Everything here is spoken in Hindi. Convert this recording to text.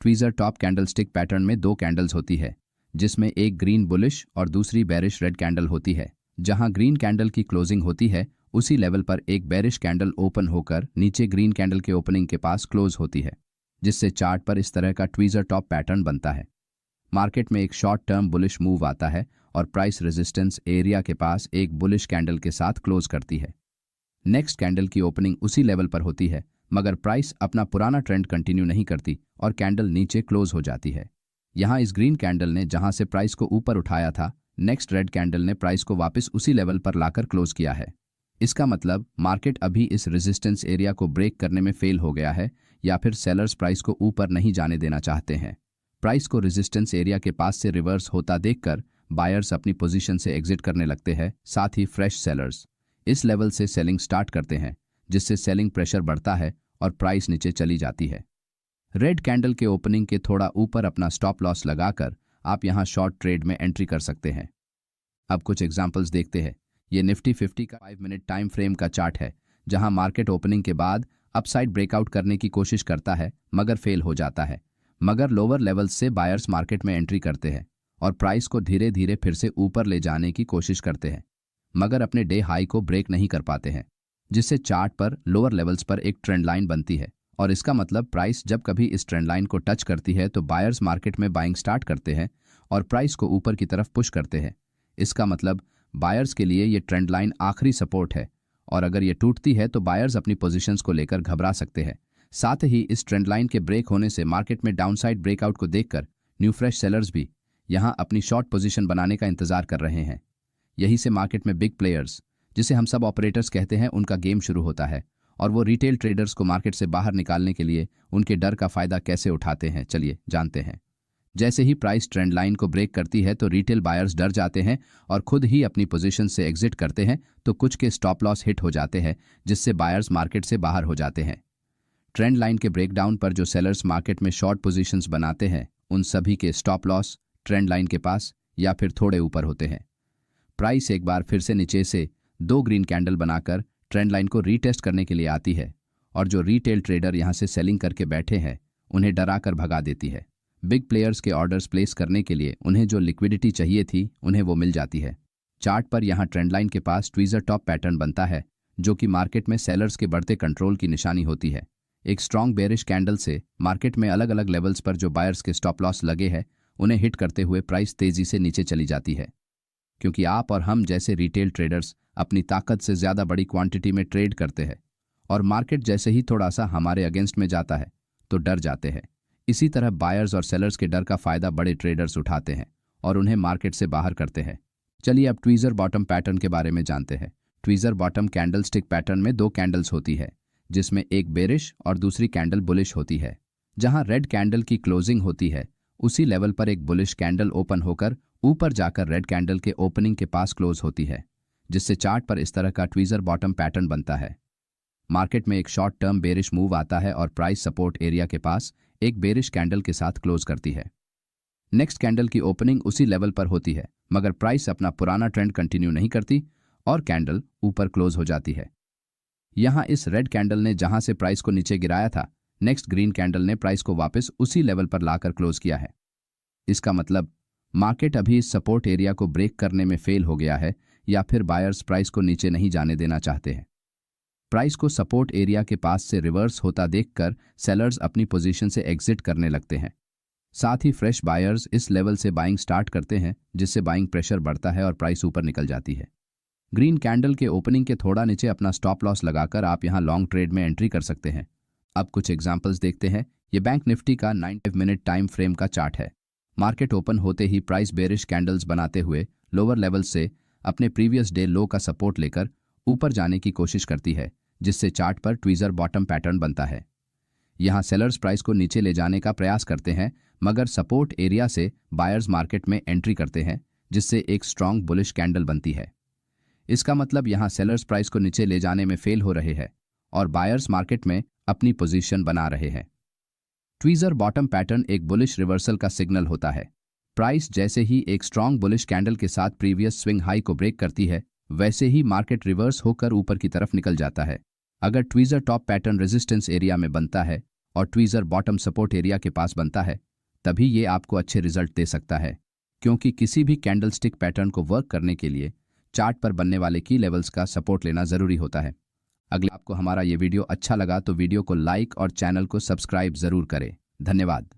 ट्वीजर टॉप कैंडलस्टिक पैटर्न में दो कैंडल्स होती है, जिसमें एक ग्रीन बुलिश और दूसरी बेरिश रेड कैंडल होती है। जहां ग्रीन कैंडल की क्लोजिंग होती है उसी लेवल पर एक बेरिश कैंडल ओपन होकर नीचे ग्रीन कैंडल के ओपनिंग के पास क्लोज होती है, जिससे चार्ट पर इस तरह का ट्वीजर टॉप पैटर्न बनता है। मार्केट में एक शॉर्ट टर्म बुलिश मूव आता है और प्राइस रेजिस्टेंस एरिया के पास एक बुलिश कैंडल के साथ क्लोज करती है। नेक्स्ट कैंडल की ओपनिंग उसी लेवल पर होती है, मगर प्राइस अपना पुराना ट्रेंड कंटिन्यू नहीं करती और कैंडल नीचे क्लोज हो जाती है। यहाँ इस ग्रीन कैंडल ने जहां से प्राइस को ऊपर उठाया था, नेक्स्ट रेड कैंडल ने प्राइस को वापस उसी लेवल पर लाकर क्लोज किया है। इसका मतलब मार्केट अभी इस रेजिस्टेंस एरिया को ब्रेक करने में फेल हो गया है, या फिर सेलर्स प्राइस को ऊपर नहीं जाने देना चाहते हैं। प्राइस को रेजिस्टेंस एरिया के पास से रिवर्स होता देखकर बायर्स अपनी पोजीशन से एग्जिट करने लगते हैं। साथ ही फ्रेश सेलर्स इस लेवल से सेलिंग स्टार्ट करते हैं, जिससे सेलिंग प्रेशर बढ़ता है और प्राइस नीचे चली जाती है। रेड कैंडल के ओपनिंग के थोड़ा ऊपर अपना स्टॉप लॉस लगाकर आप यहां शॉर्ट ट्रेड में एंट्री कर सकते हैं। अब कुछ एग्जांपल्स देखते हैं। ये निफ्टी 50 का 5 मिनट टाइम फ्रेम का चार्ट है, जहां मार्केट ओपनिंग के बाद अपसाइड ब्रेकआउट करने की कोशिश करता है मगर फेल हो जाता है। मगर लोअर लेवल्स से बायर्स मार्केट में एंट्री करते हैं और प्राइस को धीरे धीरे फिर से ऊपर ले जाने की कोशिश करते हैं, मगर अपने डे हाई को ब्रेक नहीं कर पाते हैं, जिससे चार्ट पर लोअर लेवल्स पर एक ट्रेंड लाइन बनती है। और इसका मतलब प्राइस जब कभी इस ट्रेंड लाइन को टच करती है तो बायर्स मार्केट में बाइंग स्टार्ट करते हैं और प्राइस को ऊपर की तरफ पुश करते हैं। इसका मतलब बायर्स के लिए ये ट्रेंड लाइन आखिरी सपोर्ट है, और अगर ये टूटती है तो बायर्स अपनी पोजीशंस को लेकर घबरा सकते हैं। साथ ही इस ट्रेंड लाइन के ब्रेक होने से मार्केट में डाउनसाइड ब्रेकआउट को देखकर न्यू फ्रेश सेलर्स भी यहां अपनी शॉर्ट पोजीशन बनाने का इंतजार कर रहे हैं। यही से मार्केट में बिग प्लेयर्स, जिसे हम सब ऑपरेटर्स कहते हैं, उनका गेम शुरू होता है और वो रिटेल ट्रेडर्स को मार्केट से बाहर निकालने के लिए उनके डर का फायदा कैसे उठाते हैं, चलिए जानते हैं। जैसे ही प्राइस ट्रेंड लाइन को ब्रेक करती है तो रिटेल बायर्स डर जाते हैं और खुद ही अपनी पोजीशन से एग्जिट करते हैं, तो कुछ के स्टॉप लॉस हिट हो जाते हैं, जिससे बायर्स मार्केट से बाहर हो जाते हैं। ट्रेंड लाइन के ब्रेकडाउन पर जो सेलर्स मार्केट में शॉर्ट पोजीशंस बनाते हैं, उन सभी के स्टॉप लॉस ट्रेंड लाइन के पास या फिर थोड़े ऊपर होते हैं। प्राइस एक बार फिर से नीचे से दो ग्रीन कैंडल बनाकर ट्रेंड लाइन को रीटेस्ट करने के लिए आती है, और जो रिटेल ट्रेडर यहां से सेलिंग करके बैठे हैं उन्हें डराकर भगा देती है। बिग प्लेयर्स के ऑर्डर्स प्लेस करने के लिए उन्हें जो लिक्विडिटी चाहिए थी उन्हें वो मिल जाती है। चार्ट पर यहां ट्रेंड लाइन के पास ट्वीजर टॉप पैटर्न बनता है, जो कि मार्केट में सेलर्स के बढ़ते कंट्रोल की निशानी होती है। एक स्ट्रॉन्ग बेरिश कैंडल से मार्केट में अलग अलग लेवल्स पर जो बायर्स के स्टॉप लॉस लगे हैं उन्हें हिट करते हुए प्राइस तेजी से नीचे चली जाती है। क्योंकि आप और हम जैसे रिटेल ट्रेडर्स अपनी ताकत से ज़्यादा बड़ी क्वांटिटी में ट्रेड करते हैं, और मार्केट जैसे ही थोड़ा सा हमारे अगेंस्ट में जाता है तो डर जाते हैं। इसी तरह बायर्स और सेलर्स के डर का फायदा बड़े ट्रेडर्स उठाते हैं और उन्हें मार्केट से बाहर करते हैं। चलिए अब ट्वीजर बॉटम पैटर्न के बारे में जानते हैं। Tweezer bottom candle stick pattern में दो कैंडल्स होती है, जिसमें एक बेरिश और दूसरी कैंडल बुलिश होती है। जहां रेड कैंडल की क्लोजिंग होती है उसी लेवल पर एक बुलिश कैंडल ओपन होकर ऊपर जाकर रेड कैंडल के ओपनिंग के पास क्लोज होती है, जिससे चार्ट पर इस तरह का ट्वीजर बॉटम पैटर्न बनता है। मार्केट में एक शॉर्ट टर्म बेरिश मूव आता है और प्राइस सपोर्ट एरिया के पास एक बेरिश कैंडल के साथ क्लोज करती है। नेक्स्ट कैंडल की ओपनिंग उसी लेवल पर होती है, मगर प्राइस अपना पुराना ट्रेंड कंटिन्यू नहीं करती और कैंडल ऊपर क्लोज हो जाती है। यहां इस रेड कैंडल ने जहां से प्राइस को नीचे गिराया था, नेक्स्ट ग्रीन कैंडल ने प्राइस को वापस उसी लेवल पर लाकर क्लोज किया है। इसका मतलब मार्केट अभी इस सपोर्ट एरिया को ब्रेक करने में फेल हो गया है, या फिर बायर्स प्राइस को नीचे नहीं जाने देना चाहते हैं। प्राइस को सपोर्ट एरिया के पास से रिवर्स होता देखकर सेलर्स अपनी पोजीशन से एग्जिट करने लगते हैं। साथ ही फ्रेश बायर्स इस लेवल से बाइंग स्टार्ट करते हैं, जिससे बाइंग प्रेशर बढ़ता है और प्राइस ऊपर निकल जाती है। ग्रीन कैंडल के ओपनिंग के थोड़ा नीचे अपना स्टॉप लॉस लगाकर आप यहां लॉन्ग ट्रेड में एंट्री कर सकते हैं। अब कुछ एग्जांपल्स देखते हैं। ये बैंक निफ्टी का 90 मिनट टाइम फ्रेम का चार्ट है। मार्केट ओपन होते ही प्राइस बेरिश कैंडल्स बनाते हुए लोअर लेवल से अपने प्रीवियस डे लो का सपोर्ट लेकर ऊपर जाने की कोशिश करती है, जिससे चार्ट पर ट्वीजर बॉटम पैटर्न बनता है। यहां सेलर्स प्राइस को नीचे ले जाने का प्रयास करते हैं, मगर सपोर्ट एरिया से बायर्स मार्केट में एंट्री करते हैं, जिससे एक स्ट्रॉन्ग बुलिश कैंडल बनती है। इसका मतलब यहां सेलर्स प्राइस को नीचे ले जाने में फेल हो रहे हैं और बायर्स मार्केट में अपनी पोजीशन बना रहे हैं। ट्वीजर बॉटम पैटर्न एक बुलिश रिवर्सल का सिग्नल होता है। प्राइस जैसे ही एक स्ट्रॉन्ग बुलिश कैंडल के साथ प्रीवियस स्विंग हाई को ब्रेक करती है, वैसे ही मार्केट रिवर्स होकर ऊपर की तरफ निकल जाता है। अगर tweezer top pattern resistance area में बनता है और ट्वीज़र बॉटम सपोर्ट एरिया के पास बनता है, तभी ये आपको अच्छे रिजल्ट दे सकता है। क्योंकि किसी भी कैंडल स्टिक पैटर्न को वर्क करने के लिए चार्ट पर बनने वाले की लेवल्स का सपोर्ट लेना ज़रूरी होता है। अगले आपको हमारा ये वीडियो अच्छा लगा तो वीडियो को लाइक और चैनल को सब्सक्राइब ज़रूर करें। धन्यवाद।